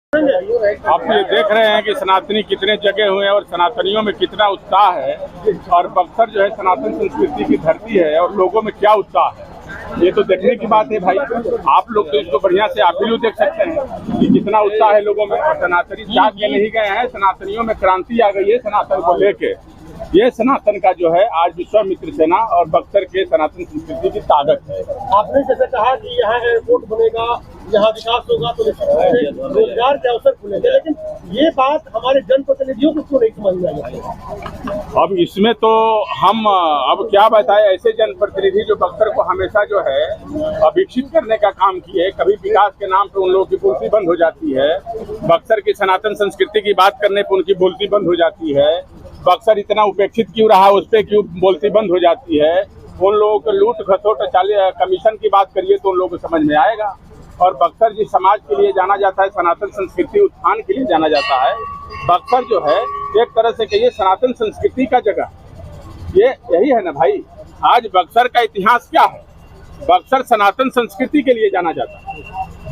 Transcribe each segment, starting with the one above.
आप ये देख रहे हैं कि सनातनी कितने जगे हुए हैं और सनातनियों में कितना उत्साह है और बक्सर जो है सनातन संस्कृति की धरती है और लोगों में क्या उत्साह है, ये तो देखने की बात है भाई। आप लोग तो इसको बढ़िया से आप भी देख सकते हैं कि कितना उत्साह है लोगों में। और सनातनी जाग के नहीं गए हैं, सनातनियों में क्रांति आ गई है सनातन को लेके। ये सनातन का जो है आज विश्वामित्र सेना और बक्सर के सनातन संस्कृति की ताकत है। आपने जैसे कहा कि यहाँ एयरपोर्ट बनेगा, यहाँ विकास होगा तो रोजगार के अवसर खुलेंगे, लेकिन ये बात हमारे जनप्रतिनिधियों को क्यों नहीं समझ में आई? अब इसमें तो हम अब क्या बताएं, ऐसे जनप्रतिनिधि जो बक्सर को हमेशा जो है विकसित करने का काम किए, कभी विकास के नाम पे उन लोगों की बोलती बंद हो जाती है। बक्सर की सनातन संस्कृति की बात करने पे उनकी बोलती बंद हो जाती है। बक्सर इतना उपेक्षित क्यों रहा, उस पर क्यों बोलती बंद हो जाती है। उन लोगों को लूट खसोट कमीशन की बात करिए तो उन लोगों को समझ में आएगा। और बक्सर जिस समाज के लिए जाना जाता है, सनातन संस्कृति उत्थान के लिए जाना जाता है, बक्सर जो है एक तरह से कहिए सनातन संस्कृति का जगह, ये यही है ना भाई। आज बक्सर का इतिहास क्या है? बक्सर सनातन संस्कृति के लिए जाना जाता है।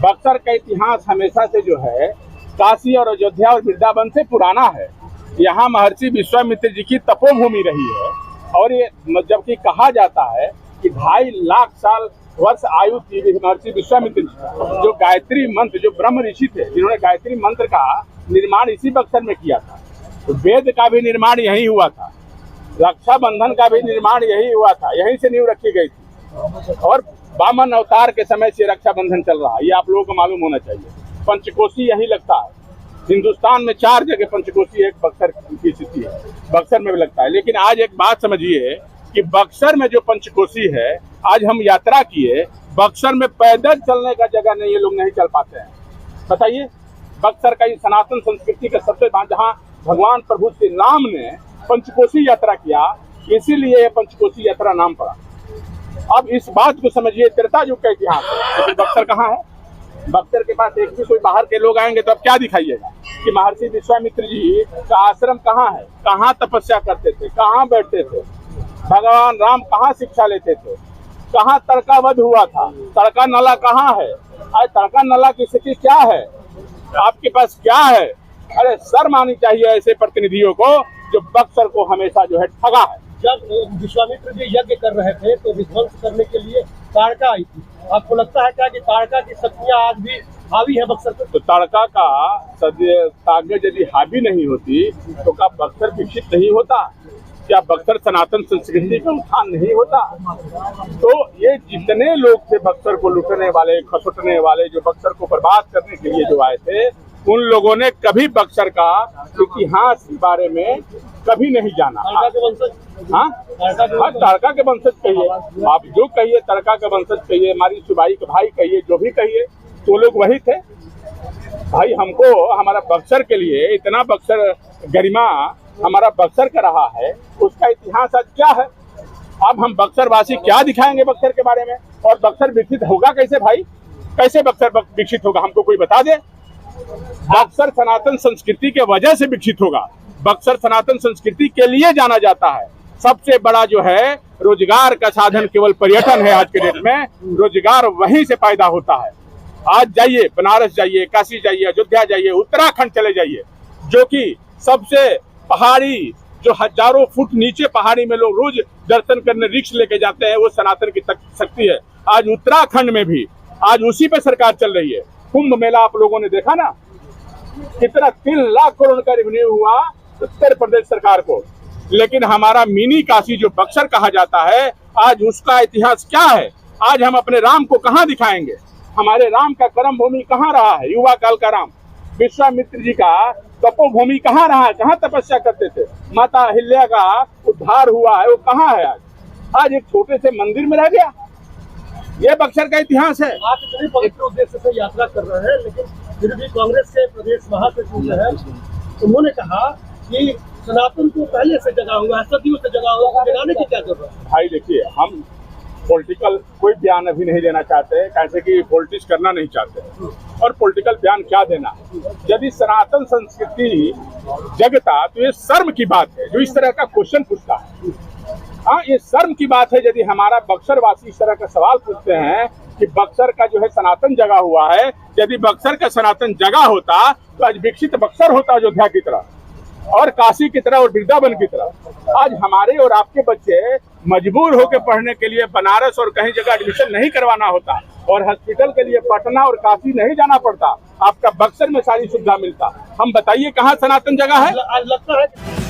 बक्सर का इतिहास हमेशा से जो है काशी और अयोध्या और वृंदावन से पुराना है। यहाँ महर्षि विश्वामित्र जी की तपोभूमि रही है। और ये जबकि कहा जाता है कि 2.5 लाख साल वर्ष आयु थी महर्षि विश्वामित्र जी, जो गायत्री मंत्र, जो ब्रह्म ऋषि थे जिन्होंने गायत्री मंत्र का निर्माण इसी बक्सर में किया था। तो वेद का भी निर्माण यही हुआ था, रक्षाबंधन का भी निर्माण यही हुआ था, यहीं से नींव रखी गई थी। और वामन अवतार के समय से रक्षाबंधन चल रहा है, ये आप लोगों को मालूम होना चाहिए। पंचकोशी यही लगता है। हिंदुस्तान में 4 जगह पंचकोशी एक बक्सर की स्थिति है, बक्सर में भी लगता है। लेकिन आज एक बात समझिए कि बक्सर में जो पंचकोशी है, आज हम यात्रा किए, बक्सर में पैदल चलने का जगह नहीं, ये लोग नहीं चल पाते हैं। बताइए, बक्सर का ये सनातन संस्कृति का सबसे जहाँ भगवान प्रभु श्री राम ने पंचकोशी यात्रा किया, इसीलिए ये पंचकोशी यात्रा नाम पड़ा। अब इस बात को समझिए, त्रेता युग का इतिहास है, लेकिन बक्सर कहाँ है? बक्सर के पास एक भी कोई बाहर के लोग आएंगे तो अब क्या दिखाइएगा कि महर्षि विश्वामित्र जी का आश्रम कहाँ है, कहाँ तपस्या करते थे, कहाँ बैठते थे, भगवान राम कहाँ शिक्षा लेते थे, कहाँ तड़का वध हुआ था, तड़का नाला कहाँ है, आज तड़का नाला की स्थिति क्या है, आपके पास क्या है? अरे शर्म आनी चाहिए ऐसे प्रतिनिधियों को जो बक्सर को हमेशा जो है ठगा है। जब विश्वामित्र जी यज्ञ कर रहे थे तो विध्वंस करने के लिए ताड़का आई थी। आपको लगता है क्या कि ताड़का की शक्तियां आज भी हावी है बक्सर पर? तो ताड़का का ताकत यदि हावी नहीं होती तो क्या बक्सर विकसित नहीं होता? क्या बक्सर सनातन संस्कृति का उत्थान नहीं होता? तो ये जितने लोग थे बक्सर को लूटने वाले, खसोटने वाले, जो बक्सर को बर्बाद करने के लिए जो आए थे, उन लोगों ने कभी बक्सर का इतिहास के बारे में कभी नहीं जाना। हाँ, ताड़का के वंशज कहिए, आप जो कहिए, ताड़का के वंशज कहिए, हमारी सुबाई के भाई कहिए, जो भी कहिए, तो लोग वही थे भाई। हमको हमारा बक्सर के लिए इतना बक्सर गरिमा हमारा बक्सर का रहा है, उसका इतिहास आज क्या है? अब हम बक्सर वासी क्या दिखाएंगे बक्सर के बारे में? और बक्सर विकसित होगा कैसे भाई? कैसे बक्सर विकसित होगा, हमको कोई बता दे। बक्सर सनातन संस्कृति के वजह से विकसित होगा। बक्सर सनातन संस्कृति के लिए जाना जाता है। सबसे बड़ा जो है रोजगार का साधन केवल पर्यटन है। आज के डेट में रोजगार वहीं से पैदा होता है। आज जाइए, बनारस जाइए, काशी जाइए, अयोध्या जाइए, उत्तराखंड चले जाइए, जो कि सबसे पहाड़ी, जो हजारों फुट नीचे पहाड़ी में लोग रोज दर्शन करने रिक्श लेके जाते हैं, वो सनातन की शक्ति है। आज उत्तराखंड में भी आज उसी पे सरकार चल रही है। कुंभ मेला आप लोगों ने देखा ना, कितना 3 लाख करोड़ का रेवेन्यू हुआ उत्तर प्रदेश सरकार को। लेकिन हमारा मिनी काशी जो बक्सर कहा जाता है, आज उसका इतिहास क्या है? आज हम अपने राम को कहाँ दिखाएंगे? हमारे राम का कर्म भूमि कहाँ रहा है? युवा काल का राम विश्वामित्र जी का तपोभूमि कहाँ रहा है? कहाँ तपस्या करते थे? माता अहिल्या का उद्धार हुआ है, वो कहाँ है? आज एक छोटे से मंदिर में रह गया। ये बक्सर का इतिहास है। आप इतने पवित्र उद्देश्य से यात्रा कर रहे हैं, लेकिन फिर भी कांग्रेस के प्रदेश महासचिव जो है, उन्होंने कहा कि सनातन को पहले से जगा हुआ है, सदियों से जगा हुआ है, जगाने की क्या जरूरत है? भाई देखिए, हम पॉलिटिकल कोई बयान अभी नहीं देना चाहते, कैसे कि पॉलिटिक्स करना नहीं चाहते। और पॉलिटिकल बयान क्या देना? यदि सनातन संस्कृति जगता तो ये शर्म की बात है जो इस तरह का क्वेश्चन पूछता है। हाँ, ये शर्म की बात है यदि हमारा बक्सर वासी इस तरह का सवाल पूछते हैं कि बक्सर का जो है सनातन जगह हुआ है। यदि बक्सर का सनातन जगह होता तो आज विकसित बक्सर होता अयोध्या की तरह और काशी की तरह और वृंदावन की तरह। आज हमारे और आपके बच्चे मजबूर होकर पढ़ने के लिए बनारस और कहीं जगह एडमिशन नहीं करवाना होता और हॉस्पिटल के लिए पटना और काशी नहीं जाना पड़ता, आपका बक्सर में सारी सुविधा मिलता। हम बताइए कहाँ सनातन जगह है? लगता है